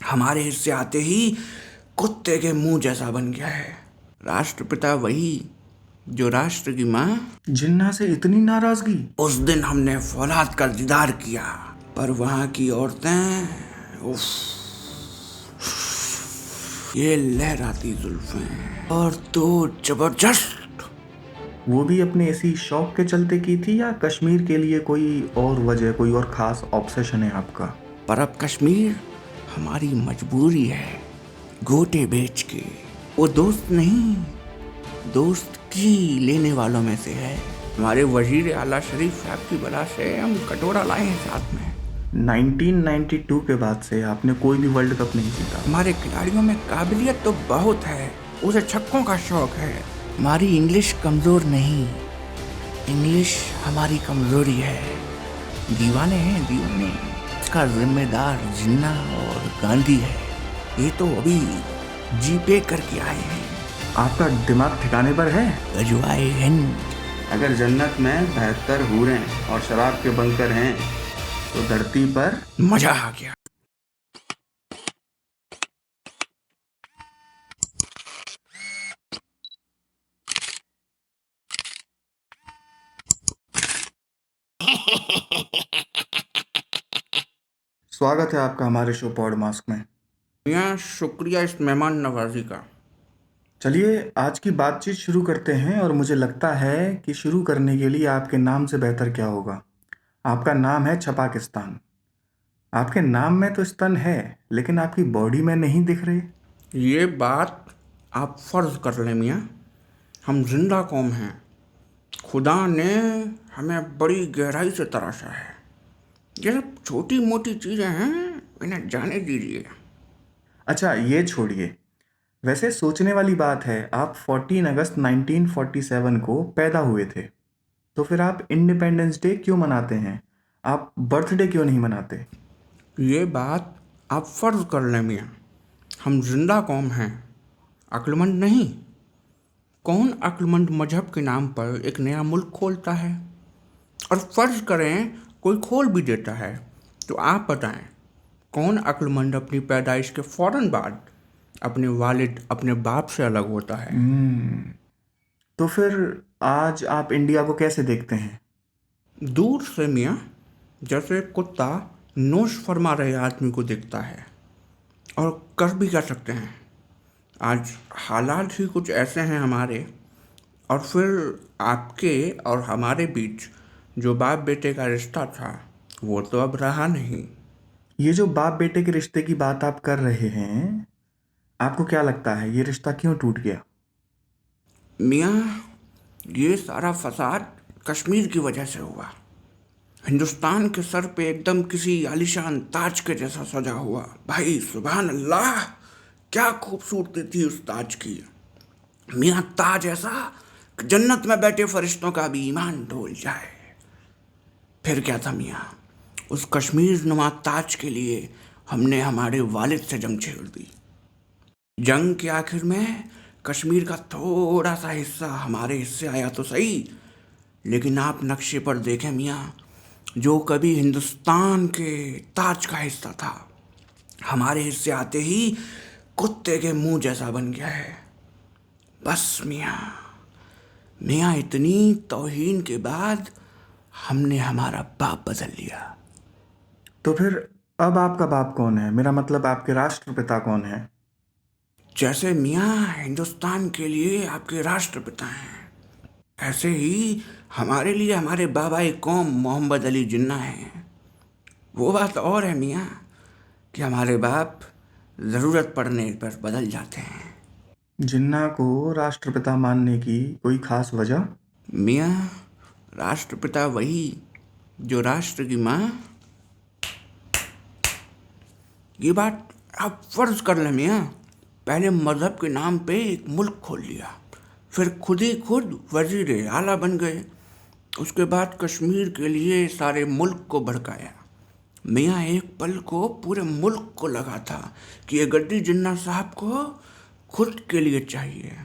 हमारे हिस्से आते ही कुत्ते के मुंह जैसा बन गया है। राष्ट्रपिता वही जो राष्ट्र की माँ। जिन्ना से इतनी नाराजगी? उस दिन हमने फौलाद का दीदार किया, पर वहां की औरतें, उफ, ये लहराती जुल्फें और तो जबरदस्त। वो भी अपने इसी शौक के चलते की थी या कश्मीर के लिए कोई और वजह, कोई और खास ऑब्सेशन है आपका? पर अब कश्मीर हमारी मजबूरी है, गोटे बेच के। वो दोस्त नहीं, दोस्त की लेने वालों में से है। हमारे वजीर आला शरीफ साहब की वजह से हम कटोरा लाए हैं साथ में। 1992 के बाद से आपने कोई भी वर्ल्ड कप नहीं जीता। हमारे खिलाड़ियों में काबिलियत तो बहुत है, उसे छक्कों का शौक है। हमारी इंग्लिश कमजोर नहीं, इंग्लिश हमारी कमजोरी है। दीवाने हैं दीवाने। इसका जिम्मेदार जिन्ना और गांधी है। ये तो अभी जीपे करके आए हैं। आपका दिमाग ठिकाने पर है? गजवाए हिंद। अगर जन्नत में 72 हूरें और शराब के बंकर हैं तो धरती पर मजा आ गया। स्वागत है आपका हमारे शो पॉडमास्क में। मियाँ शुक्रिया इस मेहमान नवाजी का। चलिए आज की बातचीत शुरू करते हैं, और मुझे लगता है कि शुरू करने के लिए आपके नाम से बेहतर क्या होगा। आपका नाम है छपाकिस्तान। आपके नाम में तो स्तन है, लेकिन आपकी बॉडी में नहीं दिख रहे। ये बात आप फर्ज कर लें मियाँ, हम जिंदा कौम हैं। खुदा ने हमें बड़ी गहराई से तराशा है। ये सब छोटी मोटी चीज़ें हैं, इन्हें जाने दीजिए। अच्छा ये छोड़िए, वैसे सोचने वाली बात है, आप 14 अगस्त 1947 को पैदा हुए थे, तो फिर आप इंडिपेंडेंस डे क्यों मनाते हैं? आप बर्थडे क्यों नहीं मनाते? ये बात आप फर्ज कर लें मियाँ, हम जिंदा कौम हैं, अक्लमंद नहीं। कौन अक्लमंद मजहब के नाम पर एक नया मुल्क खोलता है? और फर्ज करें कोई खोल भी देता है, तो आप बताएं कौन अक्लमंद अपनी पैदाइश के फौरन बाद अपने वालिद, अपने बाप से अलग होता है? तो फिर आज आप इंडिया को कैसे देखते हैं? दूर से मियाँ, जैसे कुत्ता नोश फरमा रहे आदमी को देखता है। और कर भी क्या सकते हैं, आज हालात ही कुछ ऐसे हैं हमारे। और फिर आपके और हमारे बीच जो बाप बेटे का रिश्ता था, वो तो अब रहा नहीं। ये जो बाप बेटे के रिश्ते की बात आप कर रहे हैं, आपको क्या लगता है ये रिश्ता क्यों टूट गया? मियाँ, ये सारा फसाद कश्मीर की वजह से हुआ। हिंदुस्तान के सर पे एकदम किसी आलिशान ताज के जैसा सजा हुआ। भाई सुभान अल्लाह, क्या खूबसूरती थी उस ताज की। मियाँ ताज ऐसा कि जन्नत में बैठे फरिश्तों का भी ईमान डोल जाए। फिर क्या था मियाँ, उस कश्मीर नुमा ताज के लिए हमने हमारे वालिद से जंग छेड़ दी। जंग के आखिर में कश्मीर का थोड़ा सा हिस्सा हमारे हिस्से आया तो सही, लेकिन आप नक्शे पर देखें मियाँ, जो कभी हिंदुस्तान के ताज का हिस्सा था, हमारे हिस्से आते ही कुत्ते के मुंह जैसा बन गया है। बस मियाँ, मियाँ इतनी तौहीन के बाद हमने हमारा बाप बदल लिया। तो फिर अब आपका बाप कौन है? मेरा मतलब आपके राष्ट्रपिता कौन है? जैसे मियाँ हिंदुस्तान के लिए आपके राष्ट्रपिता हैं, ऐसे ही हमारे लिए हमारे बाबाए कौम मोहम्मद अली जिन्ना हैं। वो बात और है मियाँ कि हमारे बाप ज़रूरत पड़ने पर बदल जाते हैं। जिन्ना को राष्ट्रपिता मानने की कोई खास वजह? मियाँ, राष्ट्रपिता वही जो राष्ट्र की माँ। ये बात आप फर्ज कर लें मियाँ, पहले मज़हब के नाम पे एक मुल्क खोल लिया, फिर खुद ही खुद वजीर आला बन गए। उसके बाद कश्मीर के लिए सारे मुल्क को भड़काया। मियाँ एक पल को पूरे मुल्क को लगा था कि ये गद्दी जिन्ना साहब को खुद के लिए चाहिए।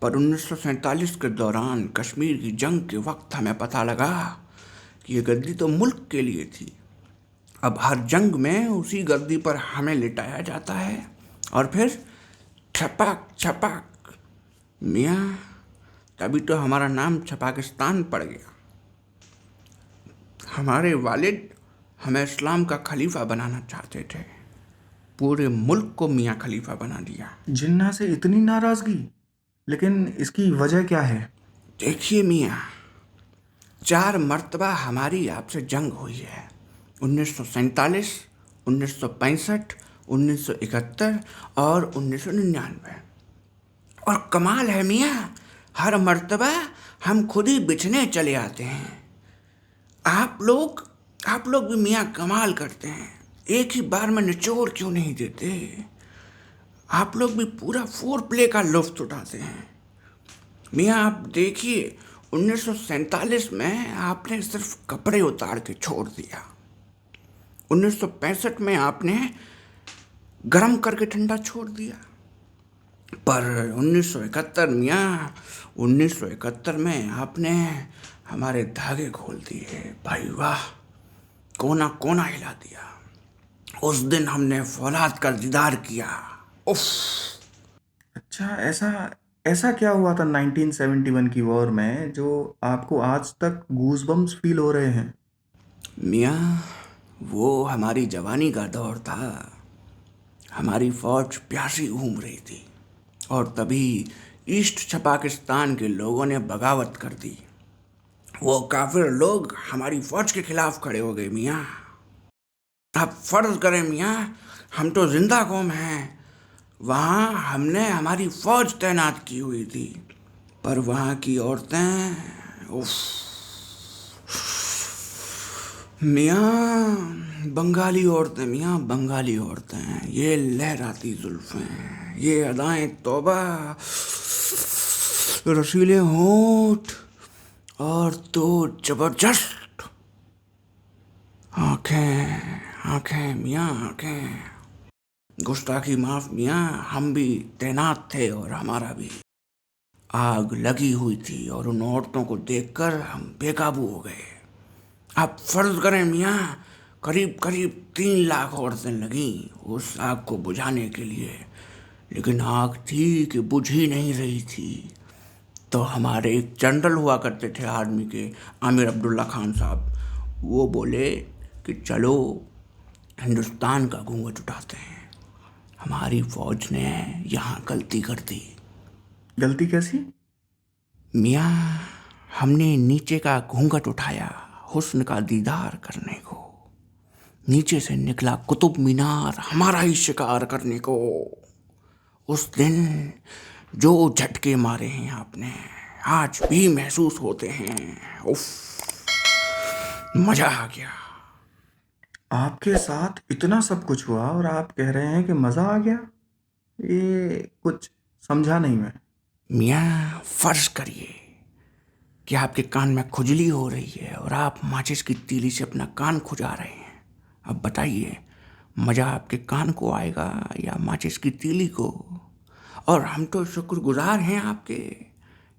पर 1947 के दौरान कश्मीर की जंग के वक्त हमें पता लगा कि ये गद्दी तो मुल्क के लिए थी। अब हर जंग में उसी गद्दी पर हमें लिटाया जाता है और फिर छपाक छपाक। मियाँ, तभी तो हमारा नाम छपाकिस्तान पड़ गया। हमारे वालिद हमें इस्लाम का खलीफा बनाना चाहते थे, पूरे मुल्क को मियाँ खलीफा बना दिया। जिन्ना से इतनी नाराजगी, लेकिन इसकी वजह क्या है? देखिए मियाँ, 4 मर्तबा हमारी आपसे जंग हुई है, 1947, 1965, 1971 और 1999। और कमाल है मियाँ, हर मर्तबा हम खुद ही बिछने चले आते हैं। आप लोग भी मियाँ कमाल करते हैं, एक ही बार में निचोड़ क्यों नहीं देते? आप लोग भी पूरा फोर प्ले का लुत्फ उठाते हैं। मियाँ आप देखिए, 1947 में आपने सिर्फ कपड़े उतार के छोड़ दिया, 1965 में आपने गर्म करके ठंडा छोड़ दिया, पर 1971 मियाँ, 1971 में आपने हमारे धागे खोल दिए। भाई वाह, कोना कोना हिला दिया। उस दिन हमने फौलाद का दीदार किया। उफ। अच्छा, ऐसा ऐसा क्या हुआ था 1971 की वॉर में जो आपको आज तक गूज़बम्प्स फील हो रहे हैं? मियाँ, वो हमारी जवानी का दौर था। हमारी फौज प्यासी घूम रही थी और तभी ईस्ट पाकिस्तान के लोगों ने बगावत कर दी। वो काफिर लोग हमारी फौज के खिलाफ खड़े हो गए मियाँ। आप फर्ज करें मियाँ, हम तो जिंदा कौम हैं। वहाँ हमने हमारी फौज तैनात की हुई थी, पर वहाँ की औरतें, उफ मियाँ, बंगाली औरतें मियाँ, बंगाली औरतें, ये लहराती जुल्फें, ये अदाएं तौबा, रसीले होंठ और तो जबरदस्त आंखें। आंखें मियाँ, आंखें। गुस्ताखी माफ मियाँ, हम भी तैनात थे और हमारा भी आग लगी हुई थी और उन औरतों को देखकर हम बेकाबू हो गए। आप फर्ज करें मियाँ, करीब करीब 3 लाख औरतें लगीं उस आग को बुझाने के लिए, लेकिन आग थी कि बुझ ही नहीं रही थी। तो हमारे एक जनरल हुआ करते थे आर्मी के, आमिर अब्दुल्ला खान साहब, वो बोले कि चलो हिंदुस्तान का घूंघट उठाते हैं। हमारी फौज ने यहाँ गलती कर दी। गलती कैसी? मियाँ, हमने नीचे का घूंघट उठाया हुस्न का दीदार करने को, नीचे से निकला कुतुब मीनार हमारा ही शिकार करने को। उस दिन जो झटके मारे हैं आपने, आज भी महसूस होते हैं। उफ, मजा आ गया। आपके साथ इतना सब कुछ हुआ और आप कह रहे हैं कि मज़ा आ गया? ये कुछ समझा नहीं मैं। मियाँ, फर्ज करिए कि आपके कान में खुजली हो रही है और आप माचिस की तीली से अपना कान खुजा रहे हैं। अब बताइए, मज़ा आपके कान को आएगा या माचिस की तीली को? और हम तो शुक्रगुजार हैं आपके।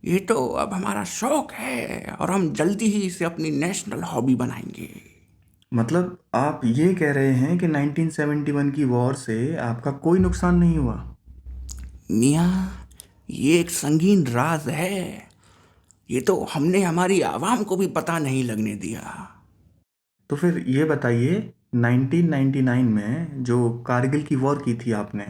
ये तो अब हमारा शौक है और हम जल्दी ही इसे अपनी नेशनल हॉबी बनाएंगे। मतलब आप ये कह रहे हैं कि 1971 की वॉर से आपका कोई नुकसान नहीं हुआ? मियाँ, ये एक संगीन राज है। ये तो हमने हमारी आवाम को भी पता नहीं लगने दिया। तो फिर ये बताइए, 1999 में जो कारगिल की वॉर की थी आपने,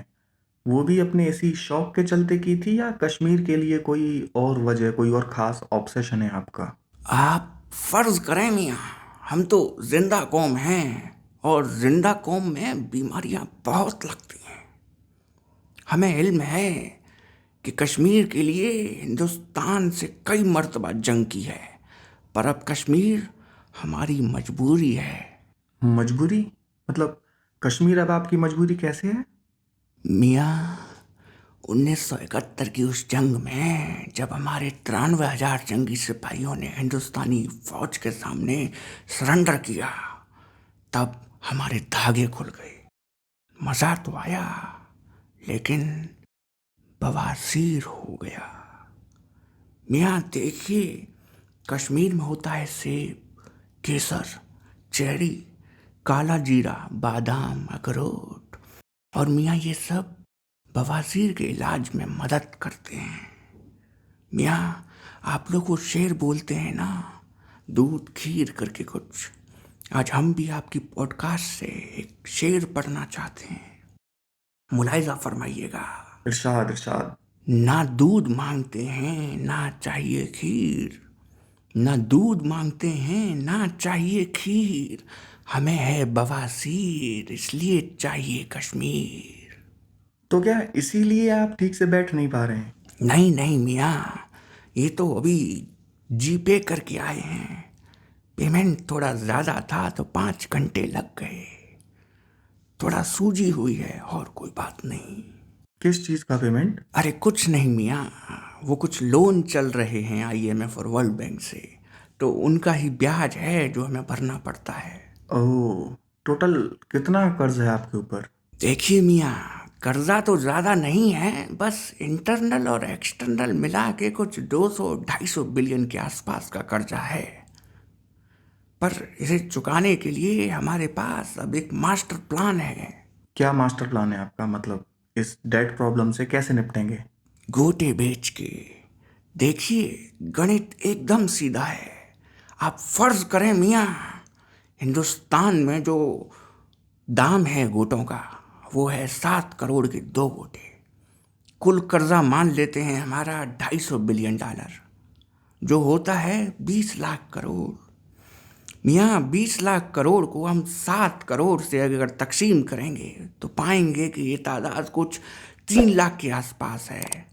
वो भी अपने इसी शौक के चलते की थी या कश्मीर के लिए कोई और वजह, कोई और ख़ास ऑब्सेशन है आपका? आप फर्ज करें मियाँ, हम तो जिंदा कौम हैं और जिंदा कौम में बीमारियां बहुत लगती हैं। हमें इल्म है कि कश्मीर के लिए हिंदुस्तान से कई मर्तबा जंग की है, पर अब कश्मीर हमारी मजबूरी है। मजबूरी? मतलब कश्मीर अब आपकी मजबूरी कैसे है? मियाँ, 1971 की उस जंग में जब हमारे 93,000 जंगी सिपाहियों ने हिंदुस्तानी फौज के सामने सरेंडर किया, तब हमारे धागे खुल गए। मज़ा तो आया, लेकिन बवासीर हो गया। मियाँ देखिए, कश्मीर में होता है सेब, केसर, चेरी, काला जीरा, बादाम, अखरोट। और मियाँ ये सब बवासीर के इलाज में मदद करते हैं। मियाँ आप लोग वो शेर बोलते हैं ना, दूध खीर करके कुछ। आज हम भी आपकी पॉडकास्ट से एक शेर पढ़ना चाहते हैं, मुलाहिजा फरमाइएगा। इरशाद इरशाद। ना दूध मांगते हैं ना चाहिए खीर, ना दूध मांगते हैं ना चाहिए खीर, हमें है बवासीर इसलिए चाहिए कश्मीर। तो क्या इसीलिए आप ठीक से बैठ नहीं पा रहे हैं? नहीं नहीं मियाँ, ये तो अभी जीपे करके आए हैं। पेमेंट थोड़ा ज़्यादा था तो 5 घंटे लग गए। थोड़ा सूजी हुई है और कोई बात नहीं। किस चीज़ का पेमेंट? अरे कुछ नहीं मियाँ, वो कुछ लोन चल रहे हैं IMF और वर्ल्ड बैंक से, तो उनका ही ब्याज है जो हमें भरना पड़ता है। ओह, टोटल कितना कर्ज है आपके ऊपर? देखिए मियाँ, कर्जा तो ज़्यादा नहीं है, बस इंटरनल और एक्सटर्नल मिला के कुछ 200-250 बिलियन के आसपास का कर्जा है। पर इसे चुकाने के लिए हमारे पास अब एक मास्टर प्लान है। क्या मास्टर प्लान है आपका? मतलब इस डेट प्रॉब्लम से कैसे निपटेंगे? गोटे बेच के। देखिए गणित एकदम सीधा है। आप फर्ज करें मियाँ, हिंदुस्तान में जो दाम है गोटों का वो है 7 करोड़ के 2 गोटे। कुल कर्जा मान लेते हैं हमारा $250 बिलियन, जो होता है 20 लाख करोड़। मियाँ 20 लाख करोड़ को हम 7 करोड़ से अगर तकसीम करेंगे तो पाएंगे कि ये तादाद कुछ 3 लाख के आसपास है।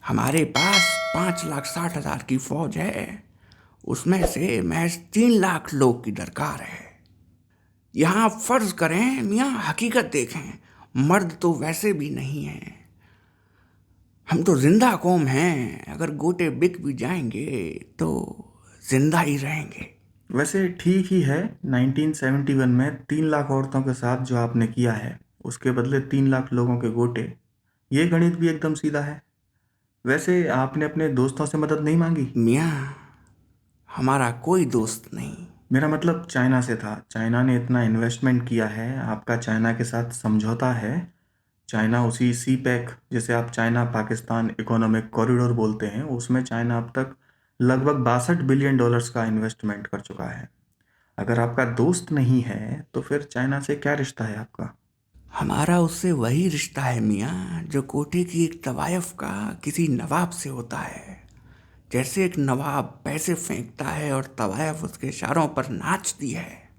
हमारे पास 5,60,000 की फौज है, उसमें से महज 3 लाख लोग की दरकार है। यहाँ फर्ज करें मियाँ, हकीकत देखें, मर्द तो वैसे भी नहीं हैं। हम तो जिंदा कौम हैं, अगर गोटे बिक भी जाएंगे तो जिंदा ही रहेंगे। वैसे ठीक ही है। 1971 में 3 लाख औरतों के साथ जो आपने किया है उसके बदले 3 लाख लोगों के गोटे, ये गणित भी एकदम सीधा है। वैसे आपने अपने दोस्तों से मदद नहीं मांगी? मियाँ हमारा कोई दोस्त नहीं। मेरा मतलब चाइना से था। चाइना ने इतना इन्वेस्टमेंट किया है, आपका चाइना के साथ समझौता है। चाइना उसी सी पैक, जिसे आप चाइना पाकिस्तान इकोनॉमिक कॉरिडोर बोलते हैं, उसमें चाइना अब तक लगभग $62 बिलियन का इन्वेस्टमेंट कर चुका है। अगर आपका दोस्त नहीं है तो फिर चाइना से क्या रिश्ता है आपका? हमारा उससे वही रिश्ता है मियाँ जो कोटे की एक तवायफ का किसी नवाब से होता है। जैसे एक नवाब पैसे फेंकता है और तवायफ उसके इशारों पर नाचती है।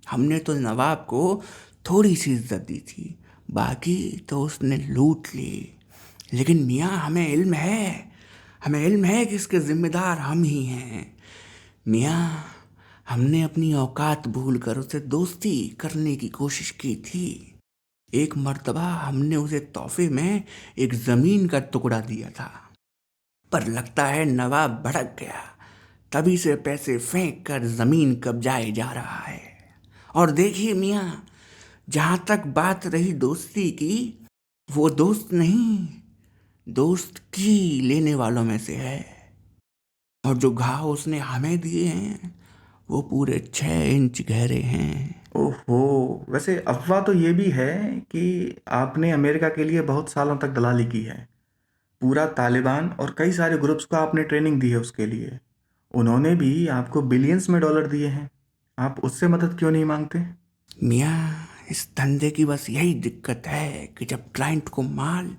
हमने तो नवाब को थोड़ी सी इज्जत दी थी, बाकी तो उसने लूट ली। लेकिन मियाँ हमें इल्म है कि इसके जिम्मेदार हम ही हैं। मियाँ हमने अपनी औकात भूल कर उसे दोस्ती करने की कोशिश की थी। एक मर्तबा हमने उसे तोहफे में एक ज़मीन का टुकड़ा दिया था, पर लगता है नवाब भड़क गया। तभी से पैसे फेंक कर ज़मीन कब्जाए जा रहा है। और देखिए मियाँ, जहाँ तक बात रही दोस्ती की, वो दोस्त नहीं, दोस्त की लेने वालों में से है। और जो घाव उसने हमें दिए हैं वो पूरे 6 इंच गहरे हैं। ओहो, वैसे अफवाह तो ये भी है कि आपने अमेरिका के लिए बहुत सालों तक दलाली की है। पूरा तालिबान और कई सारे ग्रुप्स को आपने ट्रेनिंग दी है उसके लिए। उन्होंने भी आपको बिलियंस में डॉलर दिए हैं। आप उससे मदद क्यों नहीं मांगते? मियाँ इस धंधे की बस यही दिक्कत है कि जब क्लाइंट को माल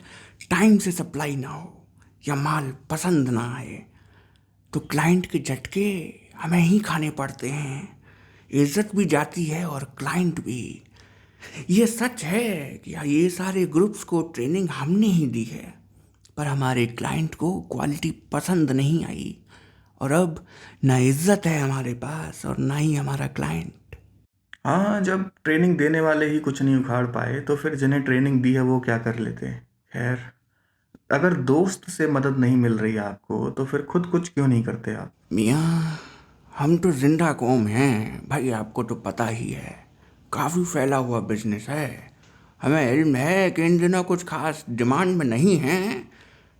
टाइम से सप्लाई ना हो या माल पसंद ना आए तो क्लाइंट के झटके हमें ही खाने पड़ते हैं। इज्जत भी जाती है और क्लाइंट भी। ये सच है कि ये सारे ग्रुप्स को ट्रेनिंग हमने ही दी है, पर हमारे क्लाइंट को क्वालिटी पसंद नहीं आई और अब ना इज्जत है हमारे पास और ना ही हमारा क्लाइंट। हाँ, जब ट्रेनिंग देने वाले ही कुछ नहीं उखाड़ पाए तो फिर जिन्हें ट्रेनिंग दी है वो क्या कर लेते हैं। खैर, अगर दोस्त से मदद नहीं मिल रही है आपको तो फिर खुद कुछ क्यों नहीं करते आप? मियाँ हम तो जिंदा कौम हैं भाई, आपको तो पता ही है, काफ़ी फैला हुआ बिजनेस है। हमें इल्म है कि इन दिनों कुछ खास डिमांड में नहीं हैं,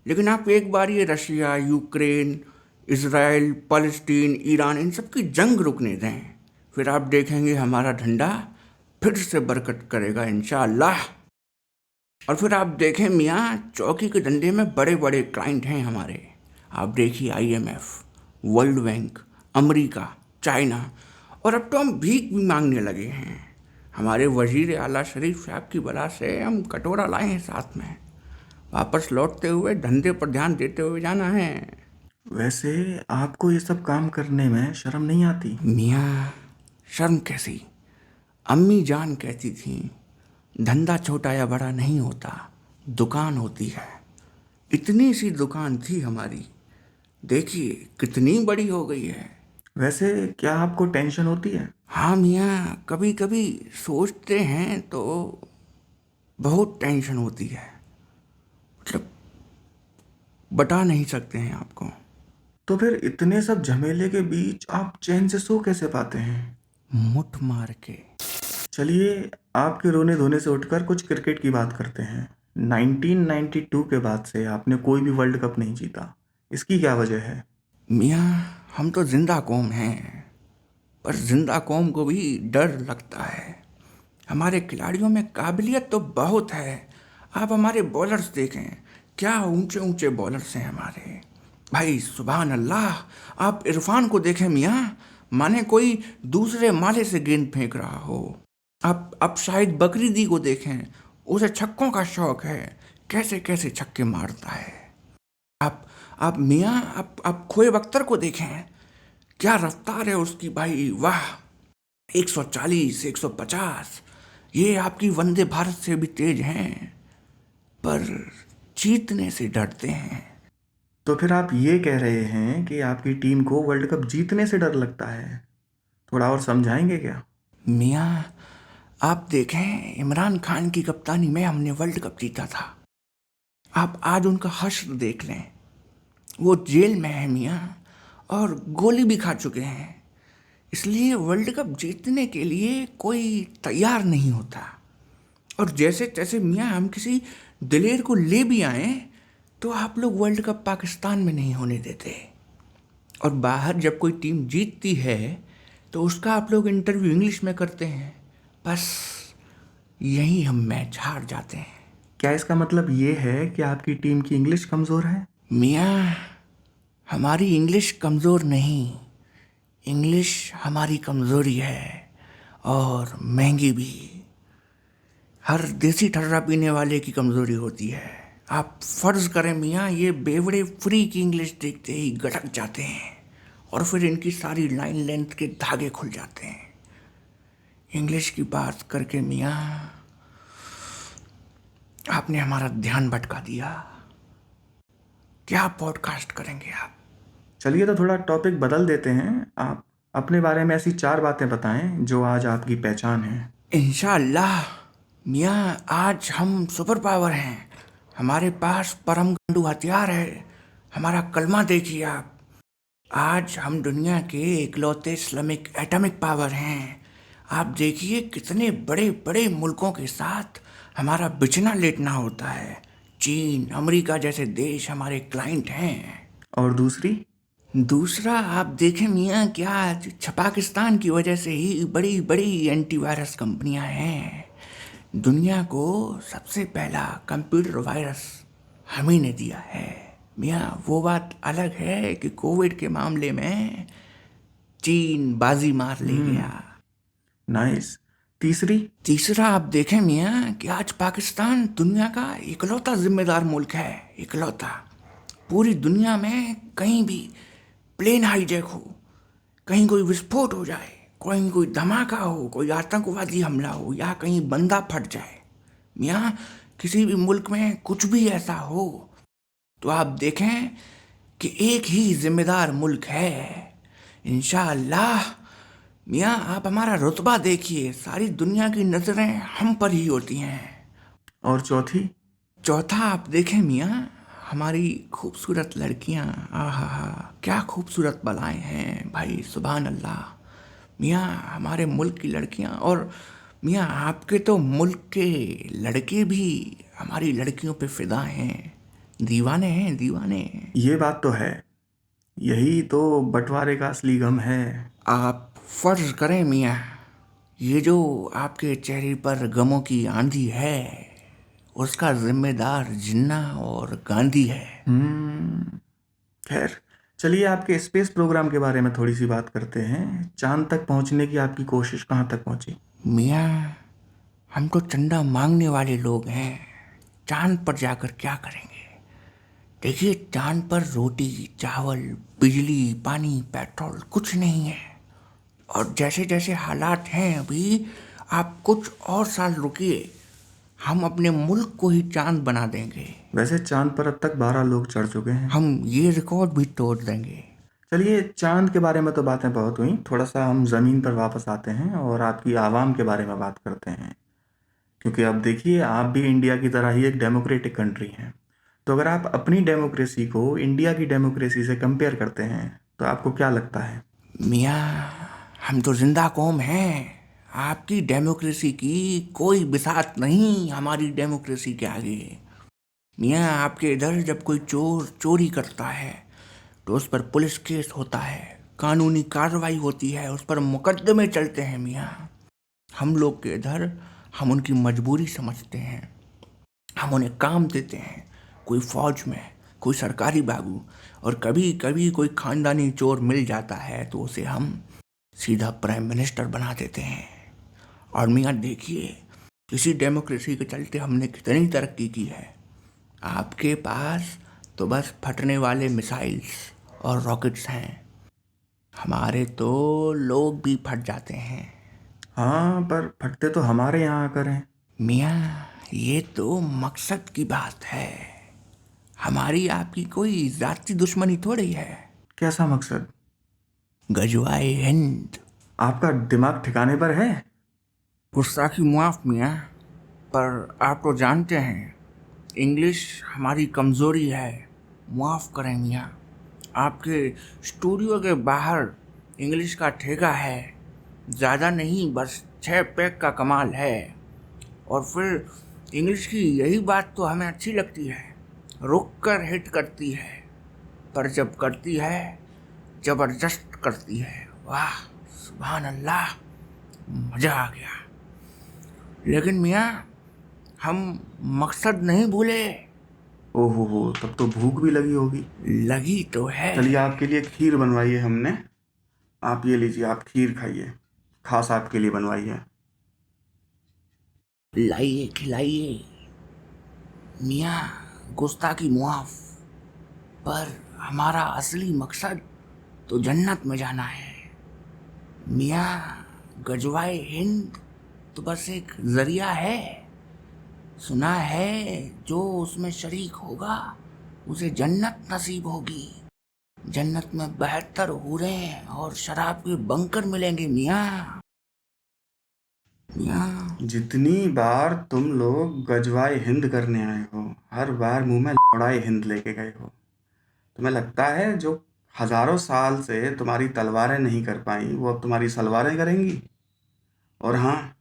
लेकिन आप एक बार ये रशिया, यूक्रेन, इसराइल, फ़लस्तीन, ईरान, इन सब की जंग रुकने दें, फिर आप देखेंगे हमारा धंधा फिर से बरकत करेगा इंशाअल्लाह। और फिर आप देखें मियाँ, चौकी के धंधे में बड़े बड़े क्लाइंट हैं हमारे। आप देखिए IMF, world bank, America, China, और अब तो हम भीख भी मांगने लगे हैं। हमारे वजीर आला शरीफ साहब की वजह से हम कटोरा लाए हैं साथ में। वापस लौटते हुए धंधे पर ध्यान देते हुए जाना है। वैसे आपको ये सब काम करने में शर्म नहीं आती? मियाँ, शर्म कैसी? अम्मी जान कहती थी, धंधा छोटा या बड़ा नहीं होता, दुकान होती है। इतनी सी दुकान थी हमारी, देखिए कितनी बड़ी हो गई है। वैसे क्या आपको टेंशन होती है? हाँ मियाँ, कभी कभी सोचते हैं तो बहुत टेंशन होती है, मतलब बता नहीं सकते हैं आपको। तो फिर इतने सब झमेले के बीच आप चैन से सो कैसे पाते हैं? मुठ मार के। चलिए, आपके रोने धोने से उठकर कुछ क्रिकेट की बात करते हैं। 1992 के बाद से आपने कोई भी वर्ल्ड कप नहीं जीता। इसकी क्या वजह है? मियाँ, हम तो जिंदा कौम हैं, पर जिंदा कौम को भी डर लगता है। हमारे खिलाड़ियों में काबिलियत तो बहुत है। आप हमारे बॉलर्स देखें, क्या ऊंचे ऊंचे बॉलर्स हैं हमारे। भाई सुभान अल्लाह। आप इरफान को देखें मियाँ, माने कोई दूसरे माले से गेंद फेंक रहा हो। आप शाहिद बकरीदी को देखें, उसे छक्कों का शौक है, कैसे कैसे छक्के मारता है। आप आप मियाँ, आप खोएब अख्तर को देखें, क्या रफ्तार है उसकी भाई, वाह। 140, 150, ये आपकी वंदे भारत से भी तेज हैं, पर जीतने से डरते हैं। तो फिर आप ये कह रहे हैं कि आपकी टीम को वर्ल्ड कप जीतने से डर लगता है? थोड़ा और समझाएंगे क्या? मियाँ, आप देखें, इमरान खान की कप्तानी में हमने वर्ल्ड कप जीता था। आप आज उनका हश्र देख लें, वो जेल में है मियाँ, और गोली भी खा चुके हैं। इसलिए वर्ल्ड कप जीतने के लिए कोई तैयार नहीं होता। और जैसे तैसे मियाँ हम किसी दिलेर को ले भी आए तो आप लोग वर्ल्ड कप पाकिस्तान में नहीं होने देते। और बाहर जब कोई टीम जीतती है तो उसका आप लोग इंटरव्यू इंग्लिश में करते हैं। बस यहीं हम मैच हार जाते हैं। क्या इसका मतलब ये है कि आपकी टीम की इंग्लिश कमज़ोर है? मियाँ, हमारी इंग्लिश कमज़ोर नहीं, इंग्लिश हमारी कमज़ोरी है, और महंगी भी। हर देसी ठर्रा पीने वाले की कमज़ोरी होती है। आप फ़र्ज़ करें मियाँ, ये बेवड़े फ्री की इंग्लिश देखते ही गटक जाते हैं, और फिर इनकी सारी लाइन लेंथ के धागे खुल जाते हैं। इंग्लिश की बात करके मियाँ आपने हमारा ध्यान भटका दिया। क्या पॉडकास्ट करेंगे आप? चलिए, तो थोड़ा टॉपिक बदल देते हैं। आप अपने बारे में ऐसी 4 बातें बताएं जो आज आपकी पहचान है। इंशाअल्लाह मियाँ, आज हम सुपर पावर हैं। हमारे पास परम गंडू हथियार है, हमारा कलमा देखिए आप। आज हम दुनिया के इकलौते इस्लामिक एटॉमिक पावर हैं। आप देखिए कितने बड़े बड़े मुल्कों के साथ हमारा बिछना लेटना होता है। चीन, अमेरिका जैसे देश हमारे क्लाइंट हैं। और दूसरा आप देखें मियाँ, क्या आज पाकिस्तान की वजह से ही बड़ी बड़ी एंटीवायरस कंपनियां हैं। दुनिया को सबसे पहला कंप्यूटर वायरस हम ही ने दिया है मियाँ। वो बात अलग है कि कोविड के मामले में चीन बाजी मार ले गया। नाइस। तीसरा आप देखें मियाँ कि आज पाकिस्तान दुनिया का इकलौता जिम्मेदार मुल्क है, इकलौता। पूरी दुनिया में कहीं भी प्लेन हाईजैक हो, कहीं कोई विस्फोट हो जाए, कहीं कोई धमाका हो, कोई आतंकवादी हमला हो, या कहीं बंदा फट जाए, मियाँ किसी भी मुल्क में कुछ भी ऐसा हो, तो आप देखें कि एक ही जिम्मेदार मुल्क है। इंशाअल्लाह मियाँ, आप हमारा रुतबा देखिए, सारी दुनिया की नज़रें हम पर ही होती हैं। और चौथा आप देखें मियाँ, हमारी खूबसूरत लड़कियाँ, आहा हा, क्या खूबसूरत बलाएं हैं भाई, सुभान अल्लाह। मियाँ हमारे मुल्क की लड़कियाँ, और मियाँ आपके तो मुल्क के लड़के भी हमारी लड़कियों पे फिदा हैं, दीवाने हैं, दीवाने। ये बात तो है। यही तो बंटवारे का असली गम है। आप फर्ज करें मियाँ, ये जो आपके चेहरे पर गमों की आंधी है, उसका जिम्मेदार जिन्ना और गांधी है। खैर, चलिए आपके स्पेस प्रोग्राम के बारे में थोड़ी सी बात करते हैं। चांद तक पहुंचने की आपकी कोशिश कहाँ तक पहुंची? मियाँ, हम तो चंदा मांगने वाले लोग हैं। चांद पर जाकर क्या करेंगे? देखिए, चांद पर रोटी, चावल, बिजली, पानी, पेट्रोल कुछ नहीं है। और जैसे जैसे हालात हैं अभी, आप कुछ और साल रुकिए, हम अपने मुल्क को ही चांद बना देंगे। वैसे चांद पर अब तक 12 लोग चढ़ चुके हैं। हम ये रिकॉर्ड भी तोड़ देंगे। चलिए, चांद के बारे में तो बातें बहुत हुई, थोड़ा सा हम ज़मीन पर वापस आते हैं और आपकी आवाम के बारे में बात करते हैं। क्योंकि अब देखिए, आप भी इंडिया की तरह ही एक डेमोक्रेटिक कंट्री हैं। तो अगर आप अपनी डेमोक्रेसी को इंडिया की डेमोक्रेसी से कंपेयर करते हैं तो आपको क्या लगता है? मियाँ, हम तो जिंदा कौम हैं। आपकी डेमोक्रेसी की कोई बिसात नहीं हमारी डेमोक्रेसी के आगे। मियाँ, आपके इधर जब कोई चोर चोरी करता है तो उस पर पुलिस केस होता है, कानूनी कार्रवाई होती है, उस पर मुकदमे चलते हैं। मियाँ, हम लोग के इधर हम उनकी मजबूरी समझते हैं, हम उन्हें काम देते हैं, कोई फौज में, कोई सरकारी बाबू, और कभी कभी कोई खानदानी चोर मिल जाता है तो उसे हम सीधा प्राइम मिनिस्टर बना देते हैं। और मियाँ देखिए, इसी डेमोक्रेसी के चलते हमने कितनी तरक्की की है। आपके पास तो बस फटने वाले मिसाइल्स और रॉकेट्स हैं, हमारे तो लोग भी फट जाते हैं। हाँ, पर फटते तो हमारे यहाँ आकर हैं। मियाँ, ये तो मकसद की बात है, हमारी आपकी कोई जाती दुश्मनी थोड़ी है। कैसा मकसद? गजवाए हिंद। आपका दिमाग ठिकाने पर है? गुस्ताखी मुआफ मियाँ, पर आप तो जानते हैं इंग्लिश हमारी कमज़ोरी है। मुआफ़ करें मियाँ, आपके स्टूडियो के बाहर इंग्लिश का ठेका है, ज़्यादा नहीं, बस 6 पैक का कमाल है। और फिर इंग्लिश की यही बात तो हमें अच्छी लगती है, रुक कर हिट करती है, पर जब करती है ज़बरदस्त करती है। वाह, सुभान अल्लाह, मज़ा आ गया। लेकिन मियाँ, हम मकसद नहीं भूले। ओहो हो, तब तो भूख भी लगी होगी। लगी तो है। चलिए, आपके लिए खीर बनवाई है हमने। आप ये लीजिए, आप खीर खाइए, खास आपके लिए बनवाई है। लाइए, खिलाइए। मियाँ, गुस्ताखी मुआफ, पर हमारा असली मकसद तो जन्नत में जाना है। मियाँ, गजवाए हिंद तो बस एक जरिया है। सुना है जो उसमें शरीक होगा उसे जन्नत नसीब होगी। जन्नत में 72 हूरें और शराब के बंकर मिलेंगे। मियाँ, मियाँ, जितनी बार तुम लोग गजवाए हिंद करने आए हो, हर बार मुंह में लौड़ाए हिंद लेके गए हो। तुम्हें लगता है जो हजारों साल से तुम्हारी तलवारें नहीं कर पाई वो अब तुम्हारी सलवारें करेंगी? और हाँ,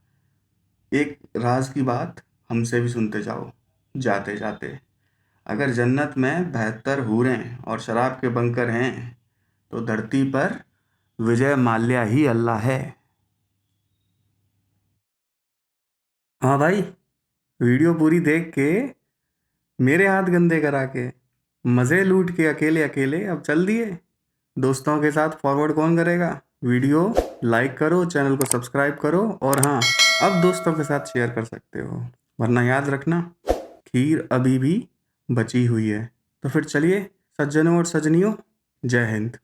एक राज की बात हमसे भी सुनते जाओ जाते जाते। अगर जन्नत में 72 हूरें और शराब के बंकर हैं तो धरती पर विजय माल्या ही अल्लाह है। हाँ भाई, वीडियो पूरी देख के मेरे हाथ गंदे करा के मज़े लूट के अकेले अकेले अब चल दिए। दोस्तों के साथ फॉरवर्ड कौन करेगा? वीडियो लाइक करो, चैनल को सब्सक्राइब करो, और हाँ, अब दोस्तों के साथ शेयर कर सकते हो। वरना याद रखना, खीर अभी भी बची हुई है। तो फिर चलिए सज्जनों और सजनियों, जय हिंद।